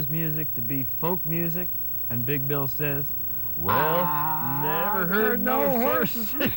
music to be folk music, and Big Bill says, well, never heard no horse sing.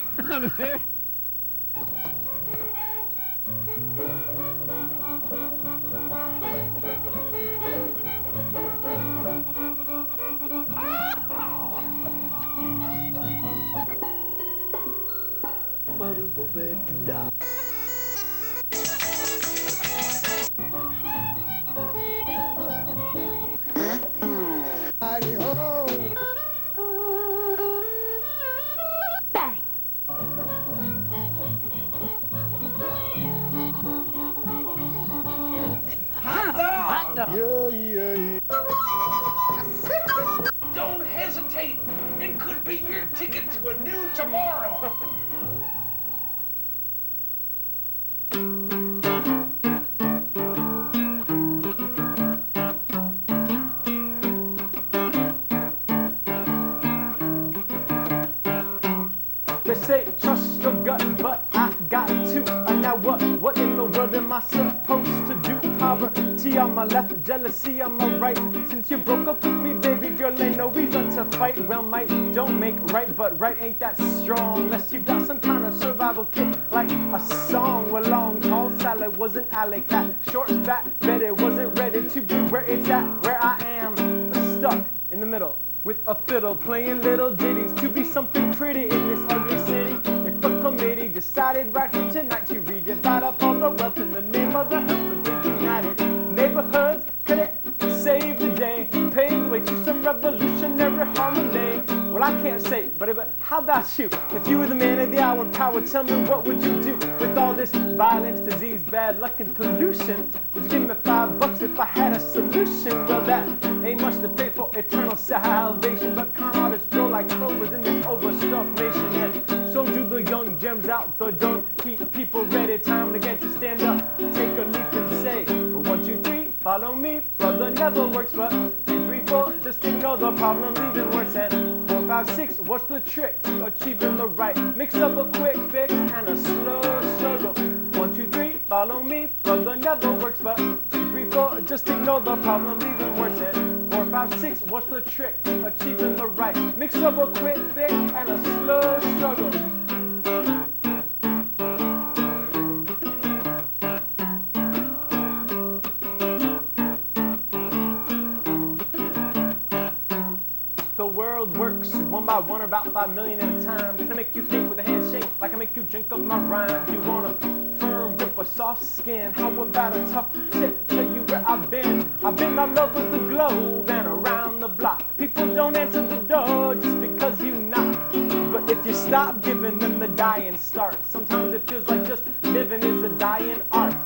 Don't hesitate. It could be your ticket to a new tomorrow. They say trust your gut, but I got to. Now what in the world am I supposed to do? Poverty on my left, jealousy on my right. Since you broke up with me, baby girl, ain't no reason to fight. Well, might don't make right, but right ain't that strong unless you got some kind of survival kit, like a song. Well, long, tall salad wasn't alley cat. Short, fat, bet it wasn't ready to be where it's at. Where I am, stuck in the middle with a fiddle, playing little ditties to be something pretty in this ugly city. If a committee decided right here tonight to redivide up all the wealth in the name of the health of the United Neighborhoods, could it save the day, pave the way to some revolutionary harmony? Well, I can't say, but how about you? If you were the man of the hour in power, tell me what would you do with all this violence, disease, bad luck, and pollution? Would you give me $5 if I had a solution? Well, that ain't much to pay for eternal salvation, but con artists grow like clovers in this overstuffed nation. And so do the young gems out the dung. Keep people ready, time again to stand up, take a leap and say, 1, 2, 3, follow me. Brother never works, but 2, 3, 4, just ignore the problem, even worse. And 4, 5, 6, what's the trick to achieving the right mix of a quick fix and a slow struggle? 1, 2, 3, follow me. Brother never works, but 2, 3, 4, just ignore the problem, even worse. And 4, 5, 6, what's the trick to achieving the right mix of a quick fix and a slow struggle? The world works one by one, about 5 million at a time. Can I make you think with a handshake like I make you drink of my rhymes? You want a firm grip, a soft skin? How about a tough tip? Tell you where I've been. I've been all over the globe and around the block. People don't answer the door just because you knock. But if you stop giving them the dying start, sometimes it feels like just living is a dying art.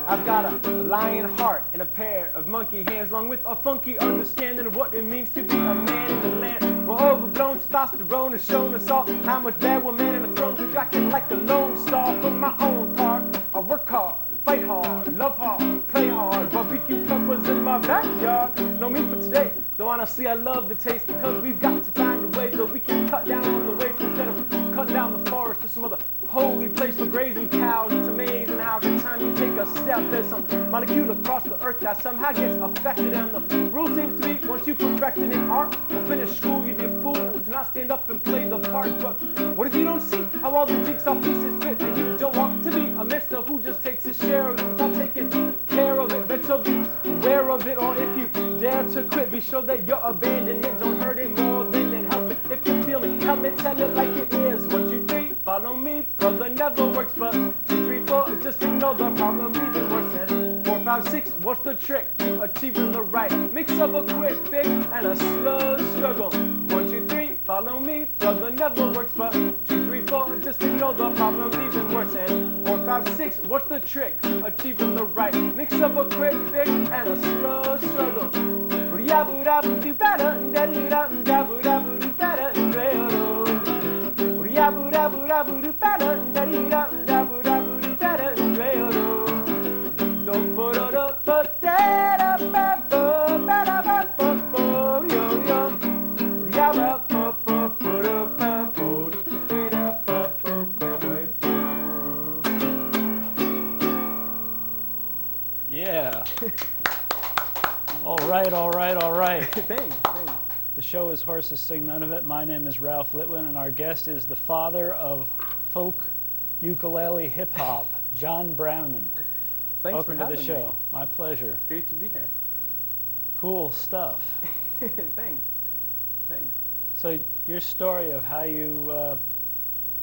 I've got a lion heart and a pair of monkey hands, along with a funky understanding of what it means to be a man in the land. Well, overblown testosterone has shown us all how much bad we're man in the throne. Who's acting like a lone star. For my own part, I work hard, fight hard, love hard, play hard. Barbecue peppers in my backyard. No meat for today, though honestly I love the taste, because we've got to find a way that we can cut down on the waste instead of cutting down the forest to some other holy place for grazing cows. It's amazing how every time you take a step, there's some molecule across the earth that somehow gets affected. And the rule seems to be, once you perfect it in art or finish school, you'd be a fool to not stand up and play the part. But what if you don't see how all the jigsaw pieces fit, and you don't want to be a mister who just takes his share of it without taking care of it? Better be aware of it, or if you dare to quit, be sure that your abandonment don't hurt it more than it help it. If you feel me, help me tell it like it is. 1, 2, 3, follow me. Brother never works, but 2, 3, 4, just ignore the problem, even worse. And 4, 5, 6, what's the trick to achieving the right mix of a quick fix and a slow struggle? 1, 2, 3, follow me. Brother never works, but 2, 3, 4, just ignore the problem, even worse. And 4, 5, 6, what's the trick to achieving the right mix of a quick fix and a slow struggle? Do better, All right, all right, all right. Thanks. The show is Horses Sing None of It. My name is Ralph Litwin, and our guest is the father of folk ukulele hip-hop, Jon Braman. Thanks Welcome for having to the show. me. My pleasure. It's great to be here. Cool stuff. Thanks. So your story of how you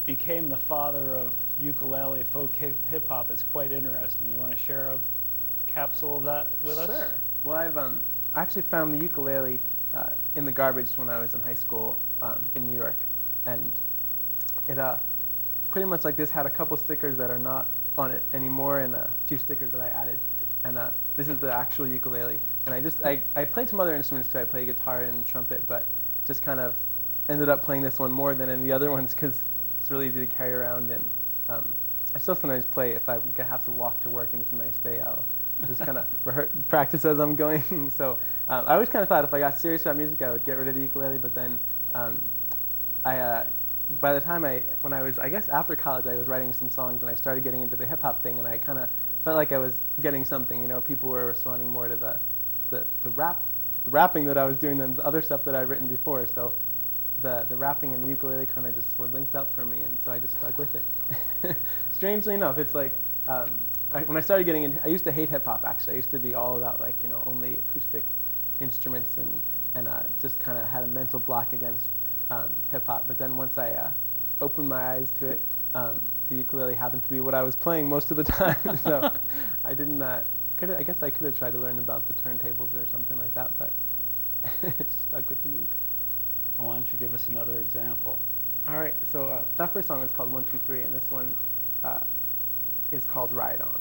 became the father of ukulele folk hip-hop is quite interesting. You want to share a capsule of that with us? Sure. Well, I've actually found the ukulele in the garbage when I was in high school in New York, and it pretty much like this had a couple stickers that are not on it anymore, and a few stickers that I added, and this is the actual ukulele. And I played some other instruments too. I play guitar and trumpet, but just kind of ended up playing this one more than any other ones because it's really easy to carry around, and I still sometimes play if I have to walk to work and it's a nice day. I'll just kind of practice as I'm going. So I always kind of thought if I got serious about music, I would get rid of the ukulele. But then by the time when I was, I guess after college, I was writing some songs and I started getting into the hip hop thing, and I kind of felt like I was getting something. You know, people were responding more to the rapping that I was doing than the other stuff that I've written before. So the rapping and the ukulele kind of just were linked up for me, and so I just stuck with it. Strangely enough, it's like when I started getting into, I used to hate hip hop actually. I used to be all about like, you know, only acoustic instruments and just kind of had a mental block against hip hop. But then once I opened my eyes to it, the ukulele happened to be what I was playing most of the time. So I didn't. I guess I could have tried to learn about the turntables or something like that, but stuck with the uke. Well, why don't you give us another example? All right, so that first song is called 1, 2, 3, and this one is called Ride On.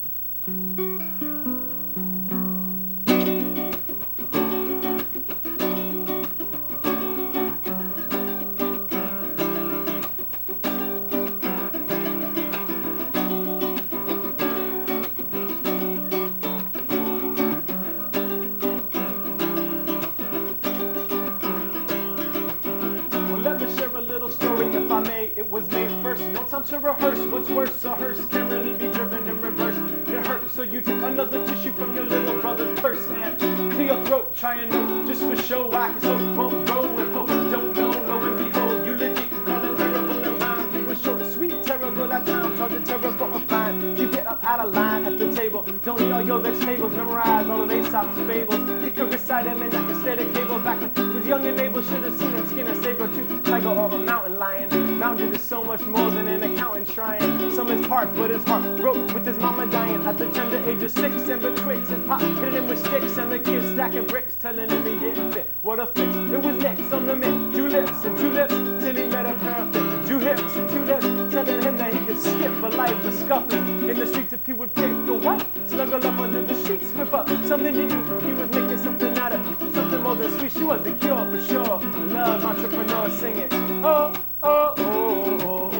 To rehearse what's worse, a hearse can really be driven in reverse. It hurts, so you take another tissue from your little brother's purse and clear your throat, try and know just for show. I can so won't go with hope. Don't know, lo and behold, eulogy, call it terrible and rhyme. It was short, sweet, terrible at times, hard to terror for a fine. You get up out of line at the table, don't eat all your vegetables, memorize all of Aesop's fables. You can recite them in like a static cable. Back when he was young and able, should have seen him skin a saber-tooth tiger or a mountain lion. Mounted is so much more than an accountant trying. Some his parts, but his heart broke with his mama dying at the tender age of 6. And betwixt his pop hitting him with sticks, and the kids stacking bricks, telling him he didn't fit. What a fix! It was next on the mint. 2 lips and 2 lips till he met a perfect. 2 hips and 2 lips, telling him that he could skip a life of scuffling in the streets if he would pick a what? Snuggle up under the sheets, whip up something to eat. He was making something out of something more than sweet. She was the cure for sure. Love entrepreneur singing. Oh, oh, oh, oh.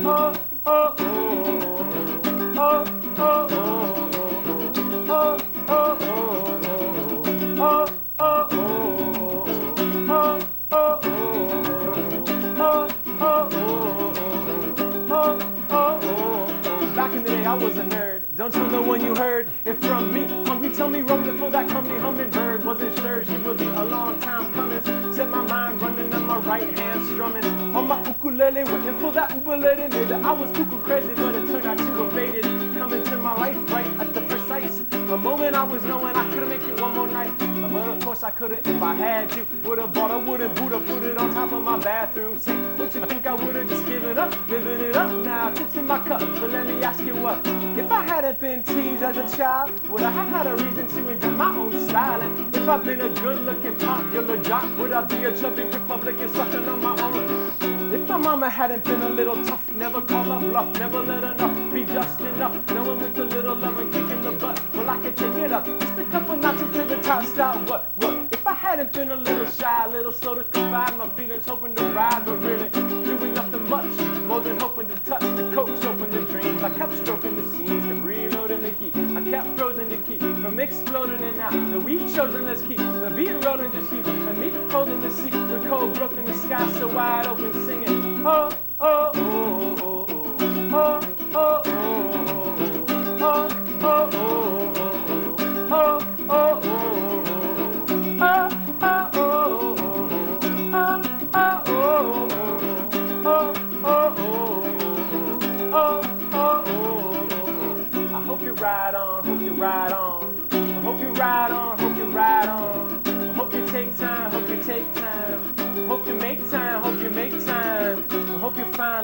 Oh, oh, oh, oh, oh, oh, oh, oh, oh. Back in the day, I was a nerd. Don't tell no one you heard it from me. Hungry, tell me roaming for that company hummingbird. Wasn't sure she would be a long time coming. Set my mind running and my right hand strumming on my ukulele, waiting for that ukulele. Maybe I was cuckoo crazy, but it turned out to have faded. Coming to my life right at the precise moment I was knowing I couldn't make it one more night. But of course I couldn't if I had to. Would've bought a wooden Buddha, put it on top of my bathroom sink. What you think I would've just given up, living it up now? Tips in my cup, but let me ask you what. If I hadn't been teased as a child, would I have had a reason to invent my own style? And if I've been a good-looking popular jock, would I be a chubby Republican sucking on my own? If my mama hadn't been a little tough, never call her bluff, never let enough be just enough, knowing with a little love and kicking the butt, well I can take it up, just a couple notches to the top, stop, what? If I hadn't been a little shy, a little slow to confide my feelings, hoping to ride, but really doing nothing much, more than hoping to touch the coax, open the dreams, I kept stroking the scenes, kept reloading the heat, I kept frozen the key, from exploding and out, that we've chosen, let's keep the beat rolling, just keep, and me holding the seat, with cold broken, the sky so wide open, singing, oh, oh, oh, oh, oh, oh, oh, oh, oh, oh, oh, oh, oh, oh,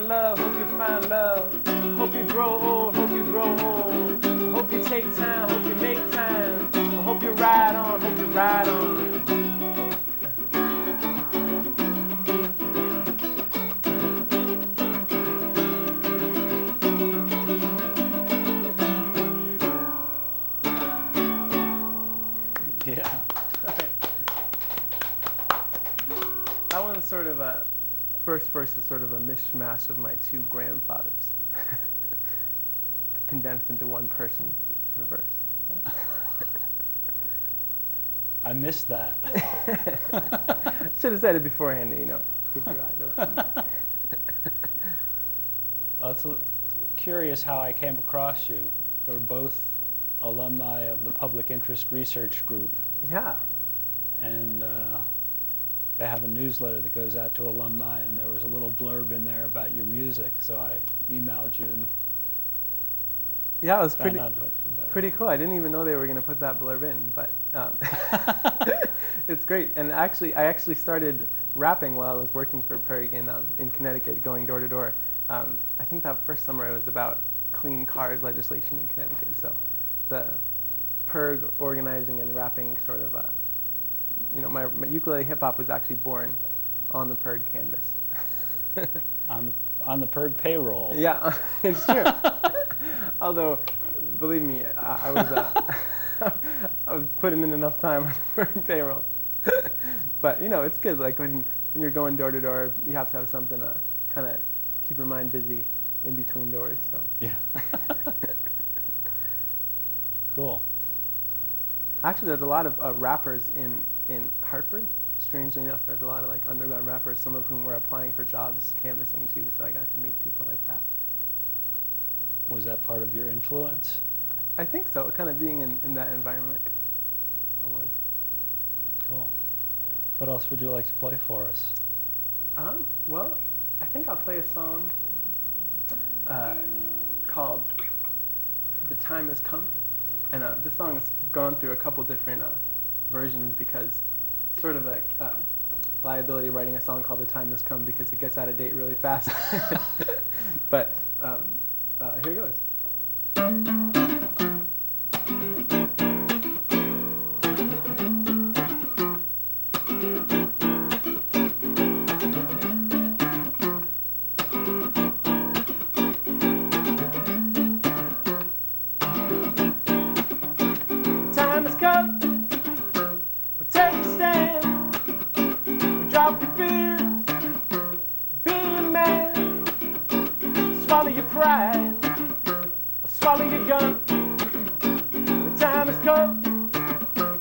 love, hope you find love. Hope you grow old, hope you grow old. Hope you take time, hope you make time. I hope you ride on, hope you ride on. Yeah. That one's sort of a, first verse is sort of a mishmash of my two grandfathers. Condensed into one person in a verse. I missed that. Should have said it beforehand, you know. Keep your eyes open. Well, it's curious how I came across you. We're both alumni of the Public Interest Research Group, Yeah. and they have a newsletter that goes out to alumni, and there was a little blurb in there about your music, so I emailed you and Yeah, it was found out what that pretty cool. I didn't even know they were going to put that blurb in, but it's great. And actually, I actually started rapping while I was working for PERG in Connecticut, going door to door. I think that first summer it was about clean cars legislation in Connecticut. So the PERG organizing and rapping sort of, you know, my ukulele hip hop was actually born on the PERG canvas. on the PERG payroll. Yeah, it's true. Although, believe me, I was I was putting in enough time on the PERG payroll. But you know, it's good. Like when you're going door to door, you have to have something to kind of keep your mind busy in between doors. So Yeah. Cool. actually, there's a lot of rappers in Hartford. Strangely enough, there's a lot of like underground rappers, some of whom were applying for jobs, canvassing too. So I got to meet people like that. Was that part of your influence? I think so. Kind of being in that environment. I was. Cool. What else would you like to play for us? Well, I think I'll play a song called "The Time Has Come," and this song has gone through a couple different versions because sort of a liability writing a song called "The Time Has Come" because it gets out of date really fast. But here goes. Time has come. We'll take a stand. We'll drop your fears. Be a man. Swallow your pride. Or swallow your gun. The time has come.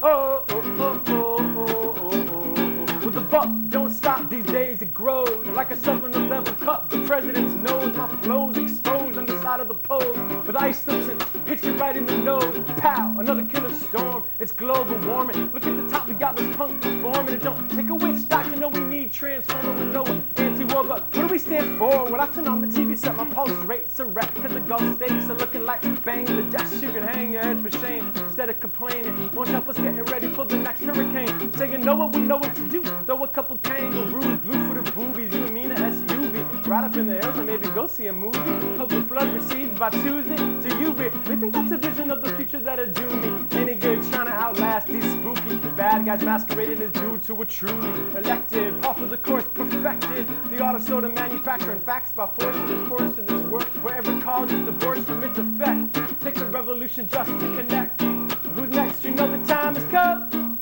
Oh, oh, oh, oh, oh, oh, oh, oh. With the buck, don't stop. These days it grows like a 7-Eleven cup. The president's nose, my flow's exposed on the side of the pole. With ice slips and hits you right in the nose. Pow, another killer storm. It's global warming. Look at the top, we got this punk performing. It don't take a witch doctor, no, we need transformer with no anti-war. But what do we stand for? When I turn on the TV set, my pulse rates are wrecked. Cause the Gulf states are looking like Bangladesh. You can hang your head for shame instead of complaining. Won't help us getting ready for the next hurricane. Saying know what we know what to do. Throw a couple kangaroos, blue for the boobies. You and me in an SUV. Right up in the hills and maybe go see a movie. Hope the flood recedes by Tuesday. Do you really think that's a vision of the future that'll do me any good? Trying to outlast these spooky bad guys masquerading as dudes who were truly elected. Off of the course perfected. The auto soda manufacturing facts by force of the course in this world. Wherever causes divorce from its effect. Takes a revolution just to connect. Who's next? You know the time has come.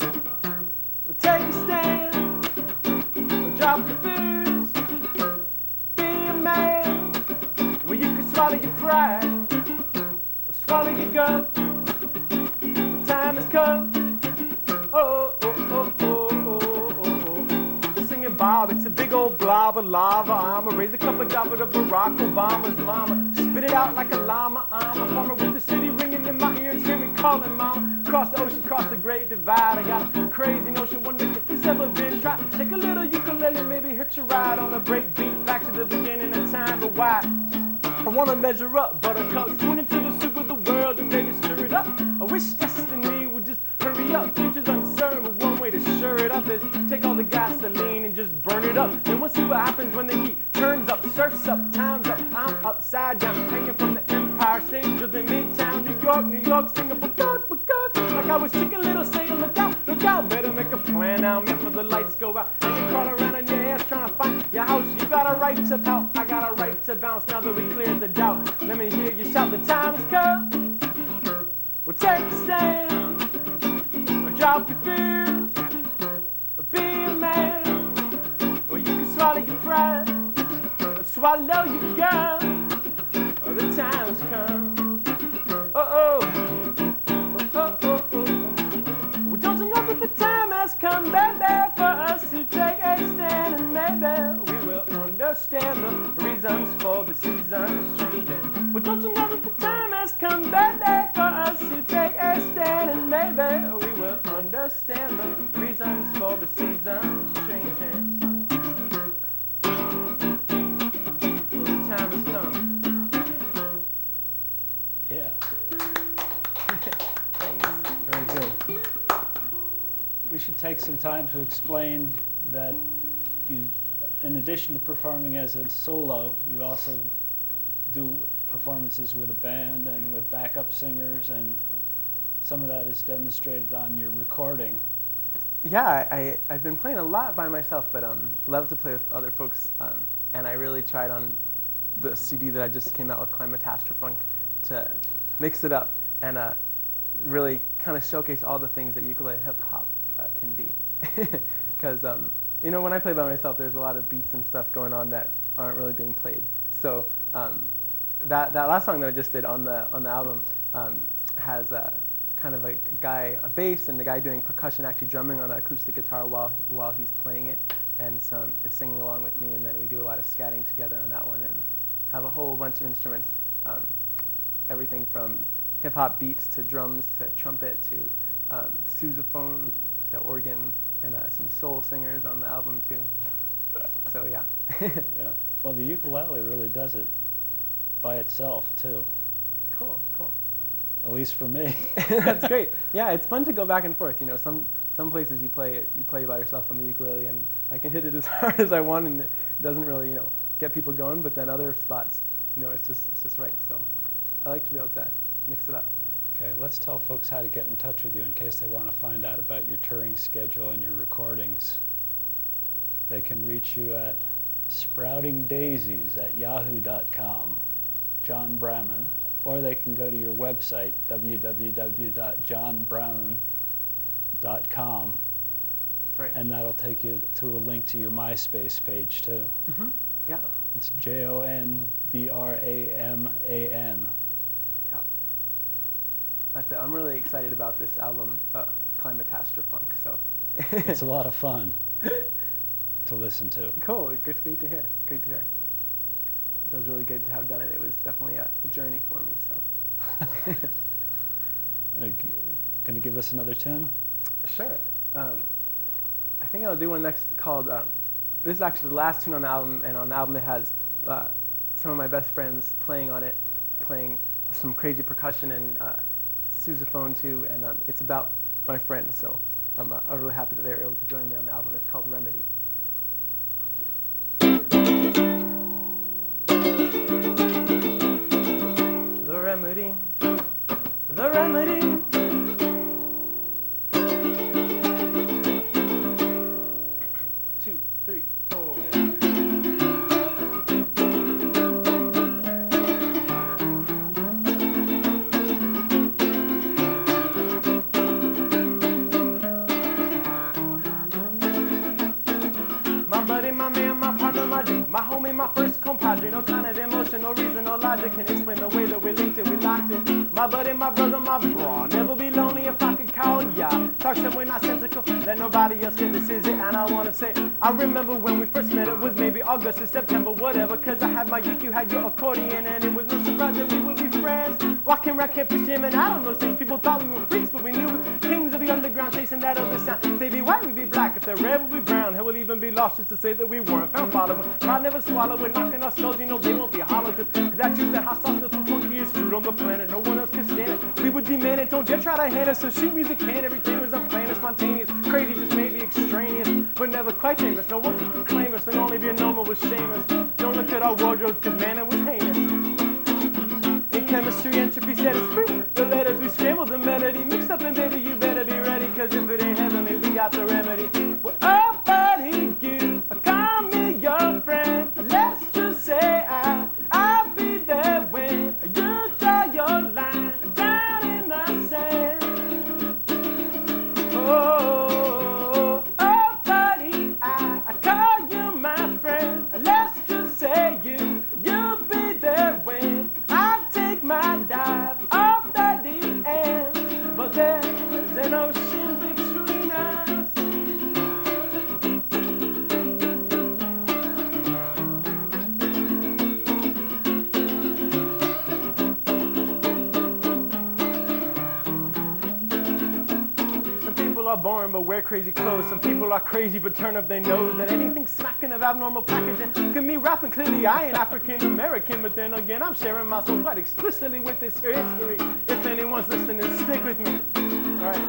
We'll take a stand. We'll drop your fears. Be a man. Well, you can swallow your pride. Or swallow your gun. The time has come. Oh, oh, oh, oh, oh, oh, oh. We're singing Bob. It's a big old blob of lava. I'ma raise a cup of java to Barack Obama's mama. Spit it out like a llama. I'm a farmer with the city ringing in my ears. Hear me calling mama. Cross the ocean, cross the great divide. I got a crazy notion. Wonder if this ever been tried. Take a little ukulele, maybe hitch a ride on a break beat. Back to the beginning of time, but why? I wanna measure up, buttercup, spoon into the soup of the world and maybe stir it up. I wish destiny would just hurry up. Future's uncertain, but one way to sure it up is take all the gasoline and just burn it up. Then we'll see what happens when the heat turns up, surfs up, time's upside down, hanging from the Empire State to the Midtown, New York, singing bugog, bugog, like I was Chicken Little saying, look out, better make a plan now, man, for the lights go out, and you crawl around on your ass trying to find your house. You got a right to pout, I got a right to bounce. Now that we cleared the doubt, let me hear you shout, the time has come. Well, take a stand, or drop your fears, or be a man, or you can swallow your pride, or swallow your gun, or the time's come. Oh, oh, oh, oh, oh, oh. Well, don't you know that the time has come, baby, for us to take a stand, and maybe we will understand the reasons for the seasons changing. Well, don't you know that the time has come, baby, for us to take a stand, and maybe we will understand the reasons for the seasons changing. Well, the time has come. Yeah. Thanks. Very good. We should take some time to explain that you, in addition to performing as a solo, you also do performances with a band and with backup singers, and some of that is demonstrated on your recording. Yeah, I've been playing a lot by myself, but love to play with other folks, and I really tried on the CD that I just came out with, Climatastrofunk, to mix it up and really kind of showcase all the things that ukulele hip-hop can be. Because, you know, when I play by myself, there's a lot of beats and stuff going on that aren't really being played. So that last song that I just did on the album has kind of a bass, and the guy doing percussion actually drumming on an acoustic guitar while he's playing it, and singing along with me, and then we do a lot of scatting together on that one, and have a whole bunch of instruments, everything from hip-hop beats to drums to trumpet to sousaphone to organ, and some soul singers on the album too. So yeah. Yeah. Well, the ukulele really does it by itself too. Cool. At least for me. That's great. Yeah, it's fun to go back and forth. You know, some places you play by yourself on the ukulele, and I can hit it as hard as I want, and it doesn't really, you know, get people going. But then other spots, you know, it's just right. So I like to be able to mix it up. Okay, let's tell folks how to get in touch with you in case they want to find out about your touring schedule and your recordings. They can reach you at sproutingdaisies@yahoo.com, Jon Braman, or they can go to your website, www.jonbraman.com. That's right. And that'll take you to a link to your MySpace page too. Mm-hmm. Yeah. It's JONBRAMAN. Yeah. That's it. I'm really excited about this album, Climatastrofunk. So. It's a lot of fun to listen to. Cool. It's great to hear. Great to hear. Feels really good to have done it. It was definitely a journey for me. So. Gonna give us another tune? Sure. I think I'll do one next called. This is actually the last tune on the album, and on the album it has some of my best friends playing on it, playing some crazy percussion and sousaphone too, and it's about my friends. So I'm really happy that they were able to join me on the album. It's called Remedy. The remedy, the remedy. 2, 3, 4. My buddy, my man, my partner, my dude, my homie, my first compadre. No kind of emotion, no reason, no logic can explain the way that we linked it, we locked it. My buddy, my brother, my bra. Never be lonely if I could call ya. Talk somewhere not sensical, that nobody else can. This is it, and I wanna say, I remember when we first met. It was maybe August or September, whatever. Cause I had my uke, you had your accordion, and it was no surprise that we would be friends. Walking around campus jamming out on those things. People thought we were freaks, but we knew we were kings of the underground, chasing that other sound. If they be white, we be black. If they're red, we'll be brown. Hell, we'll even be lost just to say that we weren't found following. Pride never swallow it, knocking our skulls, you know they won't be hollow. Cause that juice, that hot sauce, the funkiest fruit on the planet. No one else can stand it. We would demand it, don't dare try to hand us. So sheet music can, everything was unplanned and spontaneous. Crazy, just maybe extraneous, but never quite famous. No one could claim us, and only be a normal was shameless. Don't look at our wardrobes, cause man, it was heinous. chemistry, entropy set us free. The letters we scrambled, the melody mixed up, and baby, you better be ready, cause if it ain't heavenly, we got the remedy. Well, oh, buddy, you call me your friend. Let's just say I'll be there when you draw your line down in the sand. Oh, oh, buddy, I call you my friend. Let's just say you'll be there when I take my dive off the deep end. But there's an ocean between us. Some people are born but wear crazy clothes. Some people are crazy but turn up their nose at anything smacking of abnormal packaging. Look at me rapping, clearly I ain't African American, but then again I'm sharing my soul quite explicitly with this here history. If anyone's listening, stick with me. Alright.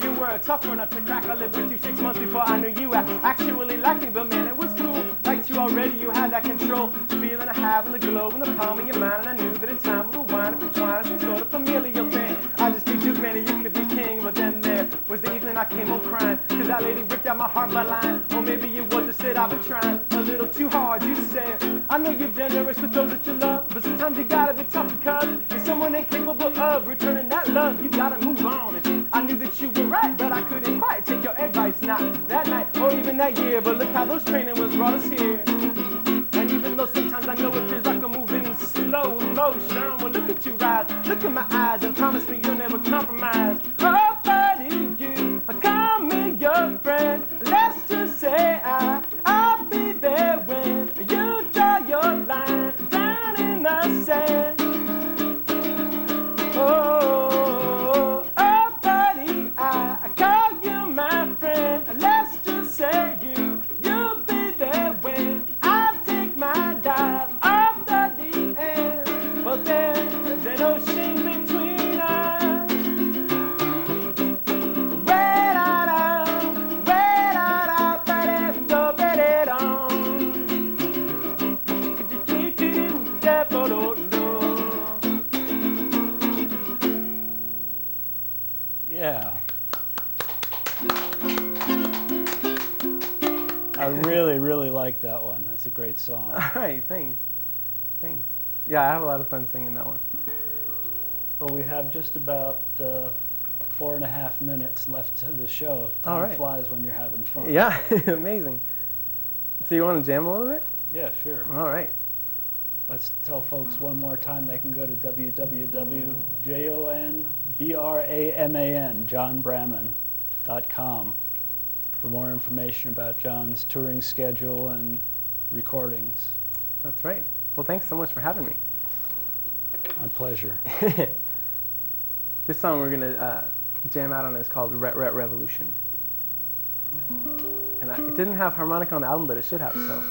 You were a tough one up to crack. I lived with you 6 months before I knew you. I actually liked me, but man, it was cool. Liked you already, you had that control. The feeling I have in the glow in the palm of your mind, and I knew that in time we would wind up entwined some sort of familial thing. I just be Duke, man, and you could be king, but then there was the evening I came home crying, cause that lady ripped out my heart by lying. Or maybe it was just that I've been trying a little too hard, you said. I know you're generous with those that you love, but sometimes you gotta be tough because if someone ain't capable of returning that love, you gotta move on. And I knew that you were right, but I couldn't quite take your advice, not that night or even that year. But look how those training wheels brought us here. And even though sometimes I know it feels like I'm moving in slow motion, well, look at you rise, look in my eyes, and promise me you'll never compromise. Oh, buddy, you call me your friend. Let's just say I'll be there when you draw your line down in the sand. Oh, oh, buddy, I call you my friend. Let's just say you'll be there when I take my dive off the deep end. But there's an ocean between us. Yeah. I really, really like that one. That's a great song. All right, thanks. Thanks. Yeah, I have a lot of fun singing that one. Well, we have just about 4.5 minutes left to the show. Time All right. flies when you're having fun. Yeah, amazing. So you want to jam a little bit? Yeah, sure. All right. Let's tell folks one more time they can go to www.jonbraman, jonbraman.com for more information about Jon's touring schedule and recordings. That's right. Well, thanks so much for having me. My pleasure. This song we're going to jam out on is called Ret Ret Revolution. And it didn't have harmonica on the album, but it should have, so.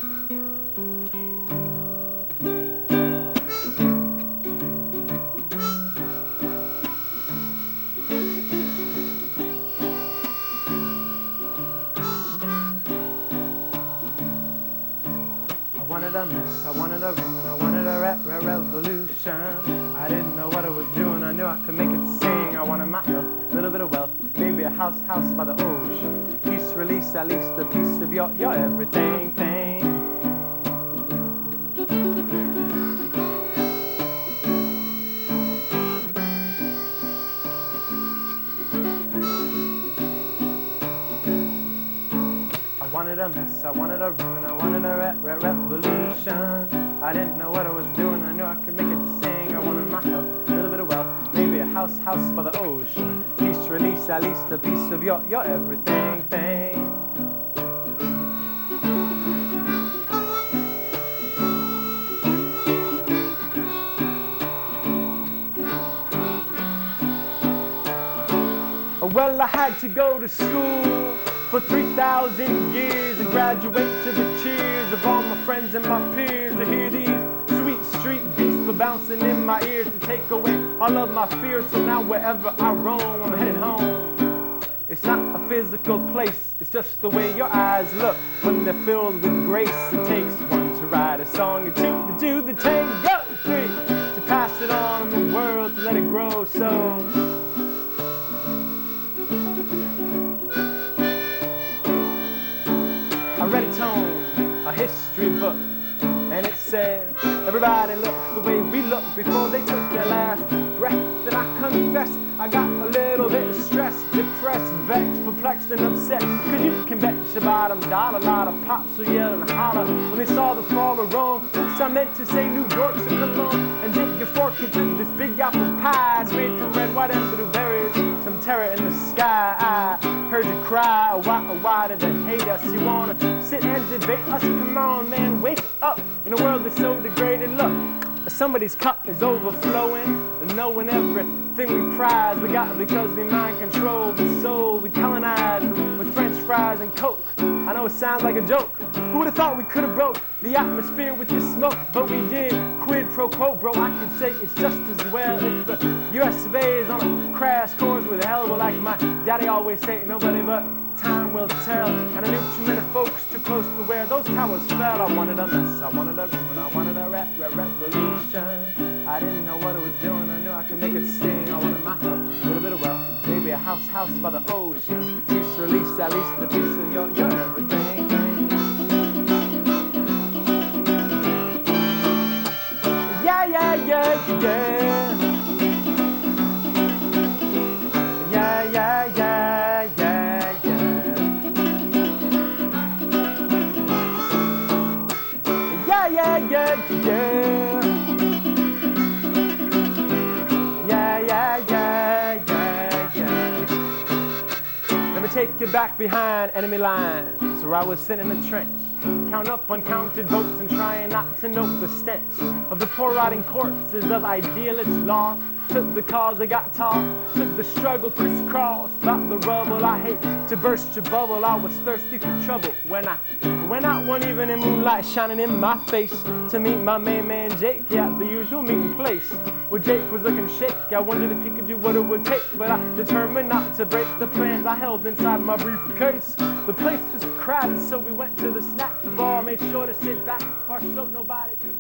I wanted a mess, I wanted a ruin, I wanted a ret ret revolution. I didn't know what I was doing, I knew I could make it sing. I wanted my health, a little bit of wealth, maybe a house by the ocean. Peace, release, at least a piece of your everything thing. I wanted a mess, I wanted a ruin, I wanted a ret ret revolution. I didn't know what I was doing, I knew I could make it sing. I wanted my health, a little bit of wealth, maybe a house by the ocean. Peace, release, at least a piece of your everything thing. Well, I had to go to school for 3,000 years and graduate to the cheers of all my friends and my peers, to hear these sweet street beats bouncing in my ears, to take away all of my fears. So now wherever I roam, I'm headed home. It's not a physical place, it's just the way your eyes look when they're filled with grace. It takes one to write a song, and two to do the tango, three to pass pass it on in the world to let it grow. So I read a tome, a history book, and it said, everybody look the way we look before they took their last breath. And I confess, I got a little bit stressed, depressed, vexed, perplexed, and upset. Cause you can bet your bottom dollar, a lot of pops will yell and holler when they saw the fall of Rome. Oops, I meant to say New York, so come on and dip your fork into this big apple pie. It's made from red, white, and blueberries, some terror in the sky. I heard you cry, why did they hate us? You wanna sit and debate us? Come on, man, wake up in a world that's so degraded. Look, somebody's cup is overflowing, and knowing everything we prize we got because we mind control the soul. We colonize with French fries and Coke. I know it sounds like a joke. Who would have thought we could have broke the atmosphere with this smoke? But we did. Quid pro quo, bro. I could say it's just as well if the US of A is on a crash course with hell. But like my daddy always say, nobody but time will tell. And I knew too many folks too close to where those towers fell. I wanted a mess, I wanted a ruin, I wanted a revolution. I didn't know what I was doing, I knew I could make it sing. I wanted my help, a little bit of wealth, maybe a house by the ocean. Peace, release, at least the piece of your everything. Yeah, yeah, yeah, yeah. Yeah, yeah, yeah, yeah, yeah. Yeah, yeah, yeah, yeah. Yeah, yeah, yeah, yeah, yeah. Let me take you back behind enemy lines, where I was sitting in a trench, count up uncounted votes and trying not to note the stench of the poor rotting corpses of idealists lost. Took the cause they got tossed, took the struggle crisscross, about the rubble. I hate to burst your bubble, I was thirsty for trouble when I went out one evening, moonlight shining in my face, to meet my main man Jake at the usual meeting place. Where Jake was looking shaky, I wondered if he could do what it would take, but I determined not to break the plans I held inside my briefcase. The place was crowded, so we went to the snack bar, made sure to sit back far so nobody could